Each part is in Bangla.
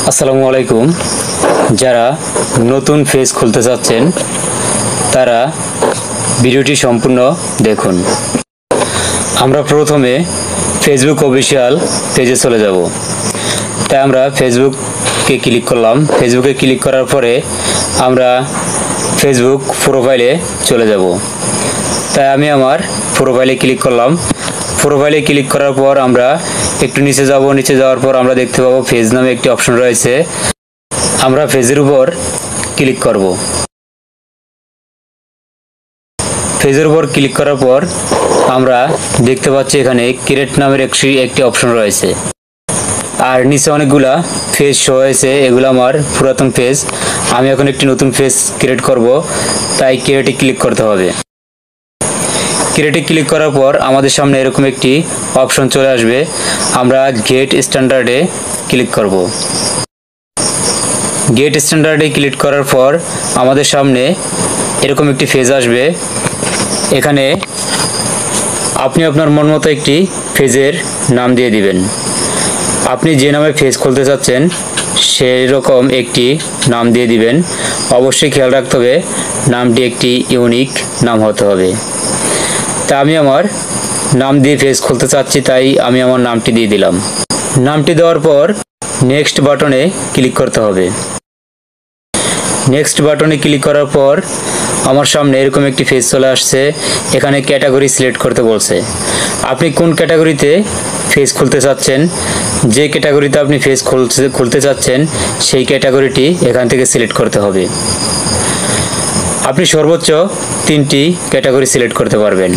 আসসালামু আলাইকুম। যারা নতুন পেজ খুলতে চাচ্ছেন তারা ভিডিওটি সম্পূর্ণ দেখুন। আমরা প্রথমে ফেসবুক অফিসিয়াল পেজে চলে যাব। তাই আমরা ফেসবুকে ক্লিক করলাম। ফেসবুকে ক্লিক করার পরে আমরা ফেসবুক প্রোফাইলে চলে যাব। তাই আমি আমার প্রোফাইলে ক্লিক করলাম। প্রোফাইলে ক্লিক করার পর আমরা একটু নিচে যাব। নিচে যাওয়ার পর আমরা দেখতে পাবো পেজ নামে একটি অপশন রয়েছে। আমরা পেজের উপর ক্লিক করব। পেজের উপর ক্লিক করার পর আমরা দেখতে পাচ্ছি এখানে ক্রিয়েট নামের একটি অপশন রয়েছে। আর নিচে অনেকগুলা পেজ শো হয়েছে। এগুলো আমার পুরাতন পেজ। আমি এখন একটি নতুন পেজ ক্রিয়েট করব, তাই ক্রিয়েটে ক্লিক করতে হবে। ক্রিয়েটে ক্লিক করার পর আমাদের সামনে এরকম একটি অপশন চলে আসবে। আমরা গেট স্ট্যান্ডার্ডে ক্লিক করব। গেট স্ট্যান্ডার্ডে ক্লিক করার পর আমাদের সামনে এরকম একটি পেজ আসবে। এখানে আপনি আপনার মন মতো একটি পেজের নাম দিয়ে দিবেন। আপনি যে নামে পেজ খুলতে চাচ্ছেন সেই রকম একটি নাম দিয়ে দিবেন। অবশ্যই খেয়াল রাখতে হবে নামটি একটি ইউনিক নাম হতে হবে। তা আমি আমার নাম দিয়ে পেজ খুলতে চাচ্ছি, তাই আমি আমার নামটি দিয়ে দিলাম। নামটি দেওয়ার পর নেক্সট বাটনে ক্লিক করতে হবে। নেক্সট বাটনে ক্লিক করার পর আমার সামনে এরকম একটি পেজ চলে আসছে। এখানে ক্যাটাগরি সিলেক্ট করতে বলছে। আপনি কোন ক্যাটাগরিতে পেজ খুলতে চাচ্ছেন, যে ক্যাটাগরিতে আপনি পেজ খুলতে চাচ্ছেন সেই ক্যাটাগরিটি এখান থেকে সিলেক্ট করতে হবে। আপনি সর্বোচ্চ 3টি ক্যাটাগরি সিলেক্ট করতে পারবেন।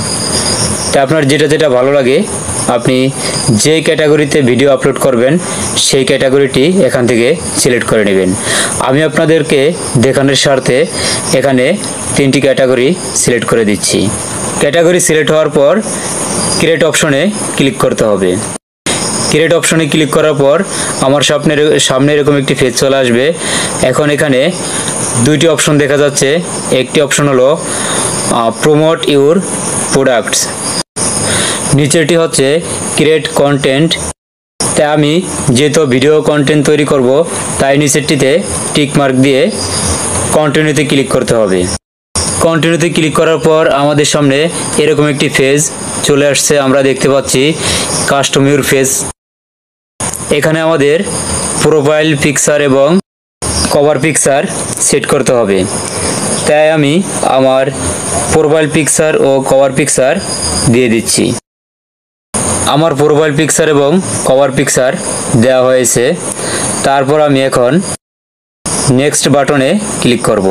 তা আপনার যেটা ভালো লাগে আপনি যে ক্যাটাগরিতে ভিডিও আপলোড করবেন সেই ক্যাটাগরিটি এখান থেকে সিলেক্ট করে নেবেন। আমি আপনাদেরকে দেখানোর স্বার্থে এখানে 3টি ক্যাটাগরি সিলেক্ট করে দিচ্ছি। ক্যাটাগরি সিলেক্ট হওয়ার পর ক্রিয়েট অপশনে ক্লিক করতে হবে। ক্রিয়েট অপশনে ক্লিক করার পর আমার সামনে এরকম একটি পেজ চলে আসবে। এখন এখানে 2টি অপশন দেখা যাচ্ছে। একটি অপশন হলো প্রমোট ইউর প্রোডাক্টস, নিচেরটি হচ্ছে ক্রিয়েট কন্টেন্ট। তাই আমি যেহেতু ভিডিও কন্টেন্ট তৈরি করব তাই নিচেরটিতে টিক মার্ক দিয়ে কন্টিনিউতে ক্লিক করতে হবে। কন্টিনিউতে ক্লিক করার পর আমাদের সামনে এরকম একটি পেজ চলে আসছে। আমরা দেখতে পাচ্ছি কাস্টম ইউর পেজ। এখানে আমাদের প্রোফাইল পিকচার এবং কভার পিকচার সেট করতে হবে। তাই আমি আমার প্রোফাইল পিকচার ও কভার পিকচার দিয়ে দিচ্ছি। আমার প্রোফাইল পিকচার এবং কভার পিকচার দেওয়া হয়েছে। তারপর আমি এখন নেক্সট বাটনে ক্লিক করব।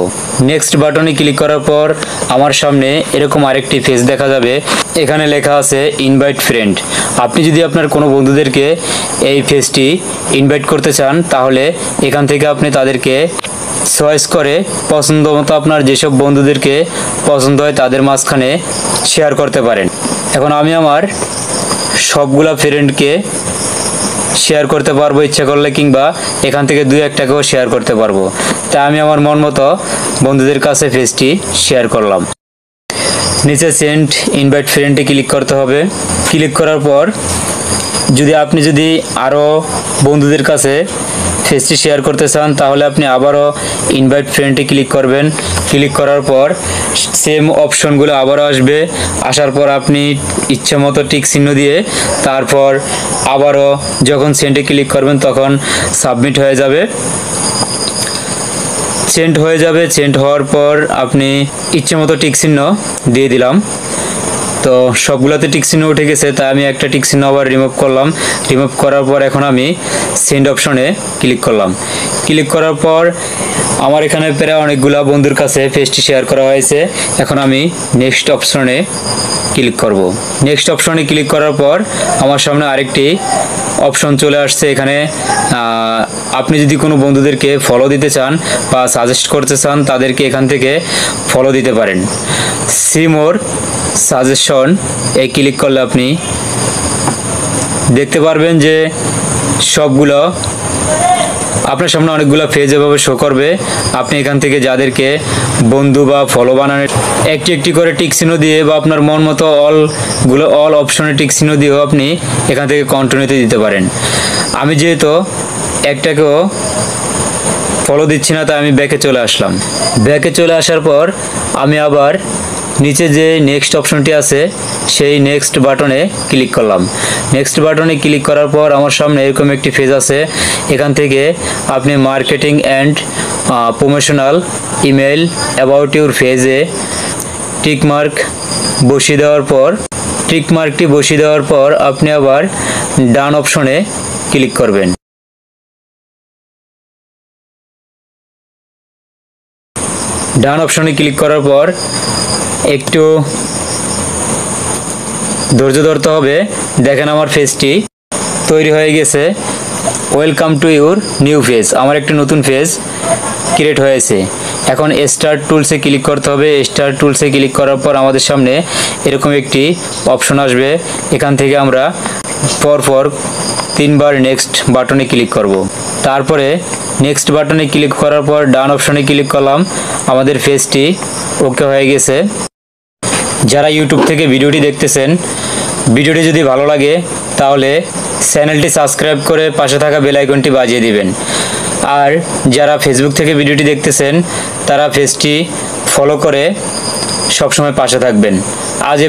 নেক্সট বাটনে ক্লিক করার পর আমার সামনে এরকম আরেকটি পেজ দেখা যাবে। এখানে লেখা আছে ইনভাইট ফ্রেন্ড। আপনি যদি আপনার কোনো বন্ধুদেরকে এই পেজটি ইনভাইট করতে চান তাহলে এখান থেকে আপনি তাদেরকে চয়েস করে পছন্দ মতো আপনার যেসব বন্ধুদেরকে পছন্দ হয় তাদের মাঝখানে শেয়ার করতে পারেন। এখন আমি আমার সবগুলা ফ্রেন্ডকে শেয়ার করতে পারবো ইচ্ছা করলে, কিংবা এখান থেকে 2-1টাকেও শেয়ার করতে পারবো। তাই আমি আমার মন মতো বন্ধুদের কাছে পেজটি শেয়ার করলাম। নিচে সেন্ড ইনভাইট ফ্রেন্ডে ক্লিক করতে হবে। ক্লিক করার পর আপনি যদি আরও বন্ধুদের কাছে পেজটি শেয়ার করতে চান তাহলে আপনি আবারও ইনভাইট ফ্রেন্ডে ক্লিক করবেন। ক্লিক করার পর সেম অপশনগুলো আবারও আসবে। আসার পর আপনি ইচ্ছে মতো টিক চিহ্ন দিয়ে তারপর আবারও যখন সেন্ডে ক্লিক করবেন তখন সাবমিট হয়ে যাবে। সেন্ড হয়ে যাবে। সেন্ড হওয়ার পর আপনি ইচ্ছে মতো টিক চিহ্ন দিয়ে দিলাম। তো সবগুলোতে টিক চিহ্ন উঠে গেছে, তাই আমি একটা টিক চিহ্ন আবার রিমুভ করলাম। রিমুভ করার পর এখন আমি সেন্ড অপশনে ক্লিক করলাম। ক্লিক করার পর আমার এখানে প্রায় অনেকগুলো বন্ধুর কাছে পেজটি শেয়ার করা হয়েছে। এখন আমি নেক্সট অপশনে ক্লিক করব। নেক্সট অপশনে ক্লিক করার পর আমার সামনে আরেকটি অপশন চলে আসছে। এখানে আপনি যদি কোনো বন্ধুদেরকে ফলো দিতে চান বা সাজেস্ট করতে চান তাদেরকে এখান থেকে ফলো দিতে পারেন। সি মোর সাজেশন এই ক্লিক করলে আপনি দেখতে পারবেন যে সবগুলো আপনার সামনে অনেকগুলো পেজ এভাবে শো করবে। আপনি এখান থেকে যাদেরকে বন্ধু বা ফলো বানানোর একটি করে টিক চিহ্ন দিয়ে বা আপনার মন মতো অল অপশনে টিক চিহ্ন দিয়েও আপনি এখান থেকে কন্টিনিউতে দিতে পারেন। আমি যেহেতু একটাকেও ফলো দিচ্ছি না, তাই আমি ব্যাকে চলে আসলাম। ব্যাকে চলে আসার পর আমি আবার নিচে যে নেক্সট অপশনটি আছে সেই নেক্সট বাটনে ক্লিক করলাম। নেক্সট বাটনে ক্লিক করার পর আমার সামনে এরকম একটি পেজ আছে। এখান থেকে আপনি marketing and promotional email about your পেজে টিকমার্ক বসিয়ে দেওয়ার পর টিকমার্কটি বসিয়ে দেওয়ার পর আপনি আবার ডান অপশনে ক্লিক করবেন। ডান অপশনে ক্লিক করার পর একটু ধৈর্য ধরতে হবে। দেখেন আমার পেজটি তৈরি হয়ে গেছে। Welcome to your new page, আমার একটি নতুন পেজ ক্রিয়েট হয়েছে। এখন স্টার্ট টুলসে ক্লিক করতে হবে। স্টার্ট টুলসে ক্লিক করার পর আমাদের সামনে এরকম একটি অপশন আসবে। এখান থেকে আমরা পরপর 3 বার নেক্সট বাটনে ক্লিক করব। তারপরে নেক্সট বাটনে ক্লিক করার পর ডান অপশনে ক্লিক করলাম। আমাদের পেজটি ওকে হয়ে গেছে। যারা ইউটিউব থেকে ভিডিওটি দেখতেছেন, ভিডিওটি যদি ভালো লাগে তাহলে চ্যানেলটি সাবস্ক্রাইব করে পাশে থাকা বেল আইকনটি বাজিয়ে দিবেন। আর যারা ফেসবুক থেকে ভিডিওটি দেখতেছেন তারা পেজটি ফলো করে সবসময় পাশে থাকবেন। আজ